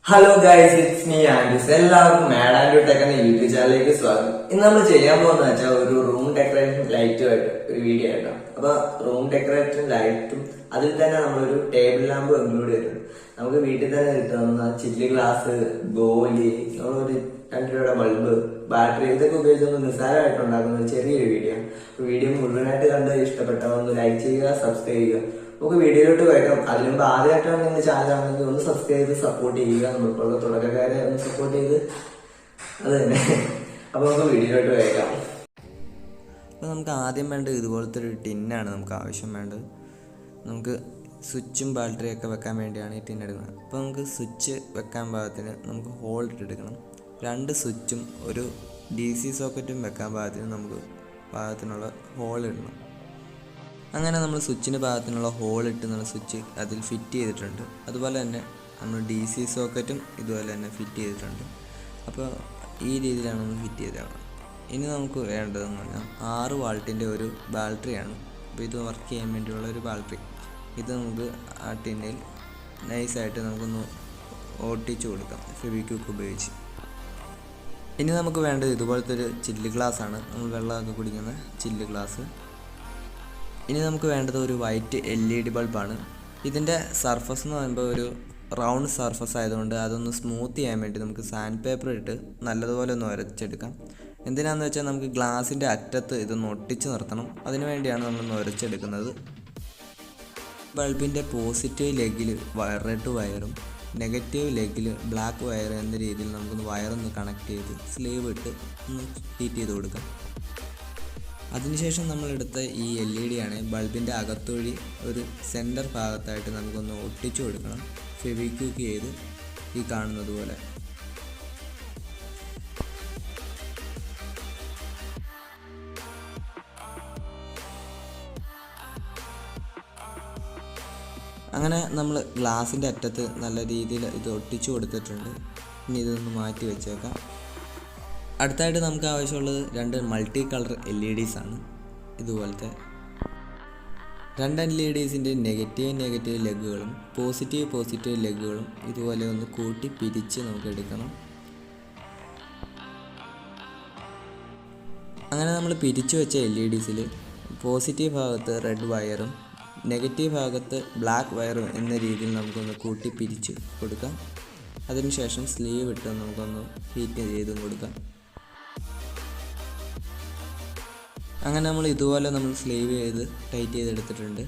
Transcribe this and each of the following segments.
Hello guys, it's me Andreas. എല്ലാവർക്കും mad and tech എന്ന YouTube ചാനലിലേക്ക് സ്വാഗതം. ഇന്ന് നമ്മൾ ചെയ്യാൻ പോകുന്ന വെച്ചാൽ ഒരു റൂം ഡെക്കറേഷൻ ലൈറ്റുമായിട്ട് ഒരു വീഡിയോ ആയിട്ടാണ്. അപ്പൊ റൂം ഡെക്കറേഷൻ ലൈറ്റും അതിൽ തന്നെ നമ്മളൊരു ടേബിൾ ലാമ്പ് ഇൻക്ലൂഡ് ചെയ്തിട്ടുണ്ട്. നമുക്ക് വീട്ടിൽ തന്നെ കിട്ടുന്ന ചില്ലി ഗ്ലാസ്, ഗോലി, നമ്മളൊരു 2 രൂപയുടെ ബൾബ്, ബാറ്ററി, ഇതൊക്കെ ഉപയോഗിച്ച് നിസ്സാരമായിട്ടുണ്ടാക്കുന്ന ഒരു ചെറിയൊരു വീഡിയോ. വീഡിയോ മുഴുവനായിട്ട് കണ്ട് ഇഷ്ടപ്പെട്ടാൽ ഒന്ന് ലൈക്ക് ചെയ്യുക, സബ്സ്ക്രൈബ് ചെയ്യുക. നമുക്ക് വീഡിയോയിലോട്ട് വയ്ക്കാം. അതിന് മുമ്പ് ആദ്യമായിട്ടാണ് നിങ്ങൾ ചാനൽ ആണെങ്കിൽ ഒന്ന് സബ്സ്ക്രൈബ് ചെയ്ത് സപ്പോർട്ട് ചെയ്യുക. നമ്മൾക്കുള്ള തുടക്കക്കാരെ ഒന്ന് സപ്പോർട്ട് ചെയ്ത് അത് തന്നെ. അപ്പൊ നമുക്ക് വീഡിയോയിലോട്ട് വയ്ക്കാം. അപ്പോൾ നമുക്ക് ആദ്യം വേണ്ടത് ഇതുപോലത്തെ ഒരു ടിന്നാണ് നമുക്ക് ആവശ്യം വേണ്ടത്. നമുക്ക് സ്വിച്ചും ബാറ്ററിയൊക്കെ വെക്കാൻ വേണ്ടിയാണ് ഈ ടിൻ എടുക്കുന്നത്. അപ്പോൾ നമുക്ക് സ്വിച്ച് വെക്കാൻ പാകത്തിന് നമുക്ക് ഹോൾ ഇട്ടെടുക്കണം. 2 സ്വിച്ചും ഒരു DC സോക്കറ്റും വെക്കാൻ പാകത്തിന് നമുക്ക് പാകത്തിനുള്ള ഹോൾ ഇടണം. അങ്ങനെ നമ്മൾ സ്വിച്ചിന് പാകത്തിനുള്ള ഹോൾ ഇട്ട് നമ്മൾ സ്വിച്ച് അതിൽ ഫിറ്റ് ചെയ്തിട്ടുണ്ട്. അതുപോലെ തന്നെ നമ്മൾ DC സോക്കറ്റും ഇതുപോലെ തന്നെ ഫിറ്റ് ചെയ്തിട്ടുണ്ട്. അപ്പോൾ ഈ രീതിയിലാണ് നമ്മൾ ഫിറ്റ് ചെയ്തത്. ഇനി നമുക്ക് വേണ്ടതെന്ന് പറഞ്ഞാൽ 6 വാൾട്ടിൻ്റെ ഒരു ബാറ്ററിയാണ്. അപ്പോൾ ഇത് വർക്ക് ചെയ്യാൻ വേണ്ടിയുള്ള ഒരു ബാറ്ററി. ഇത് നമുക്ക് ആ ടിന്നിൽ നൈസായിട്ട് നമുക്കൊന്ന് ഒട്ടിച്ച് കൊടുക്കാം ഫെവിക്വിക്ക് ഉപയോഗിച്ച്. ഇനി നമുക്ക് വേണ്ടത് ഇതുപോലത്തെ ഒരു ചില്ല് ഗ്ലാസ്സാണ്, നമ്മൾ വെള്ളമൊക്കെ കുടിക്കുന്ന ചില്ല് ഗ്ലാസ്. ഇനി നമുക്ക് വേണ്ടത് ഒരു വൈറ്റ് LED ബൾബാണ്. ഇതിൻ്റെ സർഫസ് എന്ന് പറയുമ്പോൾ ഒരു റൗണ്ട് സർഫസ് ആയതുകൊണ്ട് അതൊന്ന് സ്മൂത്ത് ചെയ്യാൻ വേണ്ടി നമുക്ക് സാൻഡ് പേപ്പർ ഇട്ട് നല്ലതുപോലെ ഒന്ന് ഉരച്ചെടുക്കാം. എന്തിനാണെന്ന് വെച്ചാൽ നമുക്ക് ഗ്ലാസിൻ്റെ അറ്റത്ത് ഇതൊന്ന് ഒട്ടിച്ച് നിർത്തണം. അതിനു വേണ്ടിയാണ് നമ്മളൊന്ന് ഉരച്ചെടുക്കുന്നത്. ബൾബിൻ്റെ പോസിറ്റീവ് ലെഗിൽ റെഡ് വയറും നെഗറ്റീവ് ലെഗിൽ ബ്ലാക്ക് വയർ എന്ന രീതിയിൽ നമുക്കൊന്ന് വയറൊന്ന് കണക്ട് ചെയ്ത് സ്ലീവ് ഇട്ട് ഒന്ന് ഹീറ്റ് ചെയ്ത് കൊടുക്കാം. അതിനുശേഷം നമ്മളെടുത്ത ഈ LED ആണ് ബൾബിൻ്റെ അകത്തൊഴി ഒരു സെൻറ്റർ ഭാഗത്തായിട്ട് നമുക്കൊന്ന് ഒട്ടിച്ചു കൊടുക്കണം, ഫെവിക്വിക്ക് ചെയ്ത് ഈ കാണുന്നത് പോലെ. അങ്ങനെ നമ്മൾ ഗ്ലാസിൻ്റെ അറ്റത്ത് നല്ല രീതിയിൽ ഇത് ഒട്ടിച്ചു കൊടുത്തിട്ടുണ്ട്. ഇനി ഇതൊന്ന് മാറ്റി വെച്ചേക്കാം. അടുത്തായിട്ട് നമുക്ക് ആവശ്യമുള്ളത് 2 മൾട്ടി കളർ LEDs ആണ്. ഇതുപോലത്തെ 2 LEDസിൻ്റെ നെഗറ്റീവ് ലെഗുകളും പോസിറ്റീവ് ലെഗുകളും ഇതുപോലെ ഒന്ന് കൂട്ടി പിരിച്ച് നമുക്ക് എടുക്കണം. അങ്ങനെ നമ്മൾ പിരിച്ചു വെച്ച LEDസിൽ പോസിറ്റീവ് ഭാഗത്ത് റെഡ് വയറും നെഗറ്റീവ് ഭാഗത്ത് ബ്ലാക്ക് വയറും എന്ന രീതിയിൽ നമുക്കൊന്ന് കൂട്ടി പിരിച്ച് കൊടുക്കാം. അതിനുശേഷം സ്ലീവ് ഇട്ട് നമുക്കൊന്ന് ഹീറ്റ് ചെയ്തും കൊടുക്കാം. അങ്ങനെ നമ്മൾ ഇതുപോലെ സ്ലീവ് ചെയ്ത് ടൈറ്റ് ചെയ്തെടുത്തിട്ടുണ്ട്.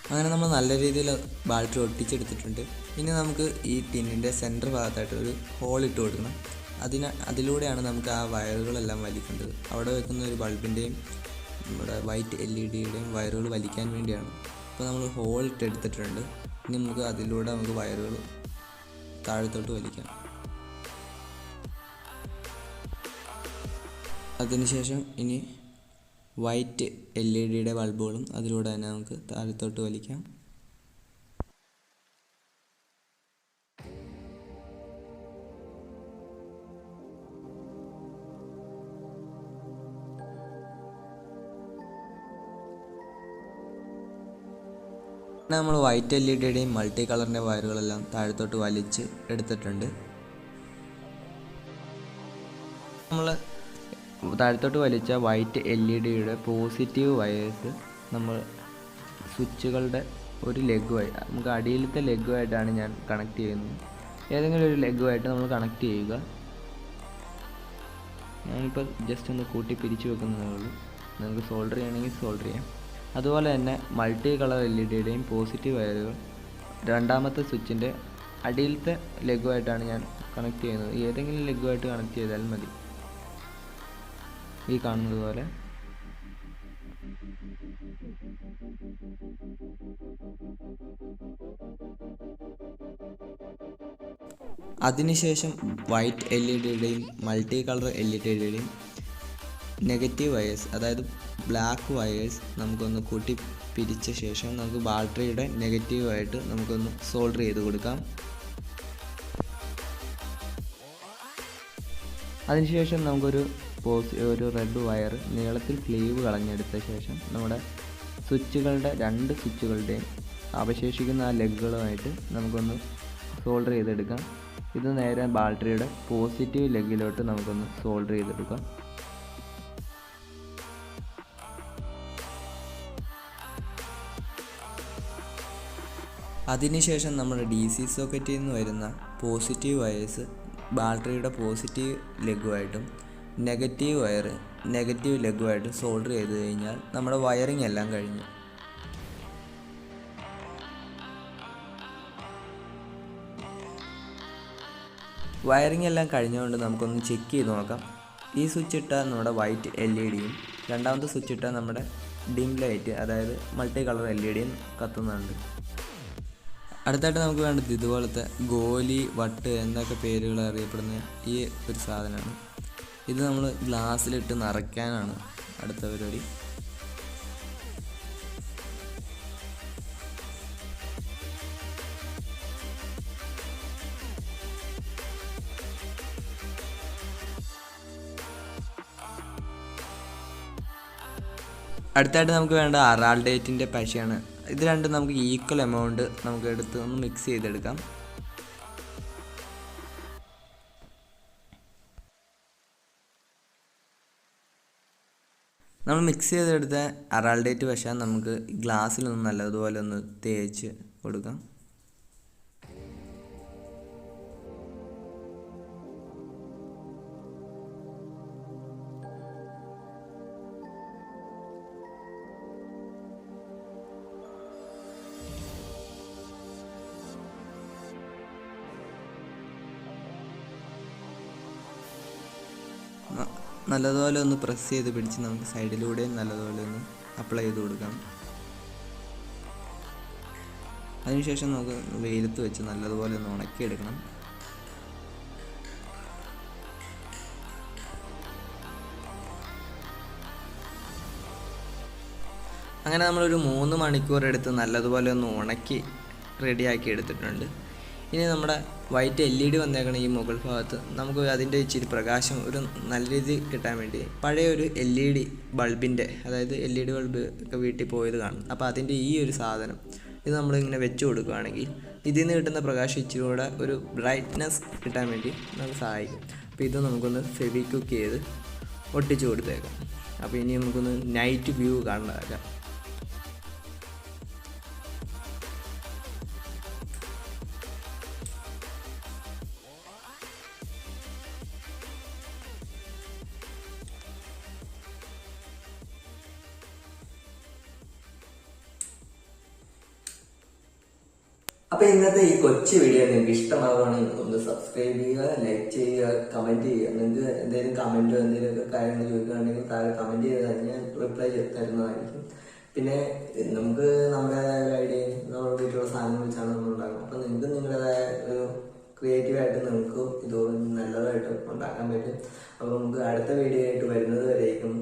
അങ്ങനെ നമ്മൾ നല്ല രീതിയിൽ ബാറ്ററി ഒട്ടിച്ചെടുത്തിട്ടുണ്ട്. ഇനി നമുക്ക് ഈ ടിന്നിൻ്റെ സെൻറ്റർ ഭാഗത്തായിട്ട് ഒരു ഹോൾ ഇട്ട് കൊടുക്കണം. അതിലൂടെയാണ് നമുക്ക് ആ വയറുകളെല്ലാം വലിക്കേണ്ടത്. അവിടെ വെക്കുന്ന ഒരു ബൾബിൻ്റെയും നമ്മുടെ വൈറ്റ് LEDയുടെയും വയറുകൾ വലിക്കാൻ വേണ്ടിയാണ്. അപ്പോൾ നമ്മൾ ഹോൾ ഇട്ടെടുത്തിട്ടുണ്ട്. ഇനി നമുക്ക് അതിലൂടെ നമുക്ക് വയറുകൾ താഴത്തോട്ട് വലിക്കാം. അതിനുശേഷം ഇനി വൈറ്റ് LEDയുടെ ബൾബുകളും അതിലൂടെ തന്നെ നമുക്ക് താഴത്തോട്ട് വലിക്കാം. നമ്മൾ വൈറ്റ് LEDയുടെയും മൾട്ടി കളറിൻ്റെ വയറുകളെല്ലാം താഴത്തോട്ട് വലിച്ച് എടുത്തിട്ടുണ്ട്. നമ്മൾ താഴത്തോട്ട് വലിച്ച വൈറ്റ് LEDയുടെ പോസിറ്റീവ് വയേഴ്സ് നമ്മൾ സ്വിച്ചുകളുടെ ഒരു ലെഗുമായി, നമുക്ക് അടിയിലത്തെ ലെഗുമായിട്ടാണ് ഞാൻ കണക്ട് ചെയ്യുന്നത്. ഏതെങ്കിലും ഒരു ലെഗുമായിട്ട് നമ്മൾ കണക്ട് ചെയ്യുക. ഞാനിപ്പോൾ ജസ്റ്റ് ഒന്ന് കൂട്ടി പിരിച്ചു വെക്കുന്നതേ ഉള്ളൂ. നമുക്ക് സോൾഡർ ചെയ്യണമെങ്കിൽ സോൾഡർ ചെയ്യാം. അതുപോലെ തന്നെ മൾട്ടി കളർ LEDയുടെയും പോസിറ്റീവ് വയറുകൾ രണ്ടാമത്തെ സ്വിച്ചിൻ്റെ അടിയിലത്തെ ലെഗുമായിട്ടാണ് ഞാൻ കണക്ട് ചെയ്യുന്നത്. ഏതെങ്കിലും ലെഗുമായിട്ട് കണക്ട് ചെയ്താൽ മതി. ഈ കാണുന്നത് പോലെ അതിനുശേഷം വൈറ്റ് LEDയുടെയും മൾട്ടി കളർ LEDയുടെയും നെഗറ്റീവ് വയേഴ്സ്, അതായത് ബ്ലാക്ക് വയേഴ്സ് നമുക്കൊന്ന് കൂട്ടി പിരിച്ച ശേഷം നമുക്ക് ബാറ്ററിയുടെ നെഗറ്റീവായിട്ട് നമുക്കൊന്ന് സോൾഡർ ചെയ്ത് കൊടുക്കാം. അതിനുശേഷം നമുക്കൊരു റെഡ് വയർ നീളത്തിൽ സ്ലീവ് കളഞ്ഞെടുത്ത ശേഷം നമ്മുടെ സ്വിച്ചുകളുടെ 2 സ്വിച്ചുകളുടെയും അവശേഷിക്കുന്ന ആ ലെഗുകളുമായിട്ട് നമുക്കൊന്ന് സോൾഡർ ചെയ്തെടുക്കാം. ഇത് നേരെ ബാറ്ററിയുടെ പോസിറ്റീവ് ലെഗിലോട്ട് നമുക്കൊന്ന് സോൾഡർ ചെയ്തെടുക്കാം. അതിനുശേഷം നമ്മുടെ DC സോക്കറ്റിൽ നിന്ന് വരുന്ന പോസിറ്റീവ് വയേഴ്സ് ബാറ്ററിയുടെ പോസിറ്റീവ് ലെഗുമായിട്ടും നെഗറ്റീവ് വയർ നെഗറ്റീവ് ലെഗുമായിട്ടും സോൾഡർ ചെയ്ത് കഴിഞ്ഞാൽ നമ്മുടെ വയറിംഗ് എല്ലാം കഴിഞ്ഞു. വയറിംഗ് എല്ലാം കഴിഞ്ഞുകൊണ്ട് നമുക്കൊന്ന് ചെക്ക് ചെയ്ത് നോക്കാം. ഈ സ്വിച്ച് ഇട്ടാൽ നമ്മുടെ വൈറ്റ് LED-യും രണ്ടാമത്തെ സ്വിച്ച് ഇട്ടാൽ നമ്മുടെ ഡിം ലൈറ്റ്, അതായത് മൾട്ടി കളർ LED-യും കത്തുന്നുണ്ട്. അടുത്തായിട്ട് നമുക്ക് വേണ്ടത് ഇതുപോലത്തെ ഗോലി, വട്ട് എന്നൊക്കെ പേരുകൾ അറിയപ്പെടുന്ന ഈ ഒരു സാധനമാണ്. ഇത് നമ്മൾ ഗ്ലാസ്സിലിട്ട് നിറയ്ക്കാനാണ് അടുത്ത പരിപാടി. അടുത്തായിട്ട് നമുക്ക് വേണ്ട അറാൾഡേറ്റിൻ്റെ പശയാണ്. ഇത് രണ്ടും നമുക്ക് ഈക്വൽ എമൗണ്ട് നമുക്ക് എടുത്ത് ഒന്ന് മിക്സ് ചെയ്തെടുക്കാം. നമ്മൾ മിക്സ് ചെയ്തെടുത്ത അറാൾഡേറ്റ് പശ നമുക്ക് ഗ്ലാസ്സിലൊന്ന് നല്ലതുപോലെ ഒന്ന് തേച്ച് കൊടുക്കാം. നല്ലതുപോലെ ഒന്ന് പ്രസ് ചെയ്ത് പിടിച്ച് നമുക്ക് സൈഡിലൂടെയും നല്ലതുപോലെ ഒന്ന് അപ്ലൈ ചെയ്ത് കൊടുക്കാം. അതിനുശേഷം നമുക്ക് വെയിലത്ത് വെച്ച് നല്ലതുപോലെ ഒന്ന് ഉണക്കിയെടുക്കണം. അങ്ങനെ നമ്മളൊരു 3 മണിക്കൂർ എടുത്ത് നല്ലതുപോലെ ഒന്ന് ഉണക്കി റെഡിയാക്കി എടുത്തിട്ടുണ്ട്. ഇനി നമ്മുടെ വൈറ്റ് LED വന്നേക്കണ ഈ മുകൾ ഭാഗത്ത് നമുക്ക് അതിൻ്റെ ഇച്ചിരി പ്രകാശം ഒരു നല്ല രീതിയിൽ കിട്ടാൻ വേണ്ടി പഴയ ഒരു LED ബൾബിൻ്റെ, അതായത് LED ബൾബ് ഒക്കെ വീട്ടിൽ പോയത് കാണും. അപ്പോൾ അതിൻ്റെ ഈ ഒരു സാധനം ഇത് നമ്മളിങ്ങനെ വെച്ച് കൊടുക്കുകയാണെങ്കിൽ ഇതിൽ നിന്ന് കിട്ടുന്ന പ്രകാശം ഇച്ചിരി കൂടെ ഒരു ബ്രൈറ്റ്നെസ് കിട്ടാൻ വേണ്ടി നമുക്ക് സഹായിക്കും. അപ്പോൾ ഇത് നമുക്കൊന്ന് ഫെവിക്വിക്ക് ചെയ്ത് ഒട്ടിച്ച് കൊടുത്തേക്കാം. അപ്പോൾ ഇനി നമുക്കൊന്ന് നൈറ്റ് വ്യൂ കാണാനാക്കാം. അപ്പൊ ഇന്നത്തെ ഈ കൊച്ചു വീഡിയോ നിങ്ങൾക്ക് ഇഷ്ടമാവുകയാണെങ്കിൽ ഒന്ന് സബ്സ്ക്രൈബ് ചെയ്യുക, ലൈക്ക് ചെയ്യുക, കമന്റ് ചെയ്യുക. നിങ്ങൾക്ക് എന്തെങ്കിലും കമന്റോ എന്തെങ്കിലുമൊക്കെ കാര്യങ്ങൾ ചോദിക്കുകയാണെങ്കിൽ താഴെ കമന്റ് ചെയ്താൽ ഞാൻ റിപ്ലൈ തരുന്നതായിരിക്കും. പിന്നെ നമുക്ക് നമ്മുടേതായ ഒരു ഐഡിയയും നമ്മുടെ വീട്ടിലുള്ള സാധനങ്ങൾ വെച്ചാണ് നമ്മൾ ഉണ്ടാക്കുന്നത്. അപ്പൊ നിങ്ങൾക്ക് നിങ്ങളുടേതായ ഒരു ക്രിയേറ്റീവായിട്ട് നിങ്ങൾക്ക് ഇത് നല്ലതായിട്ട് ഉണ്ടാക്കാൻ പറ്റും. അപ്പൊ നമുക്ക് അടുത്ത വീഡിയോ ആയിട്ട് വരുന്നത് വരേക്കും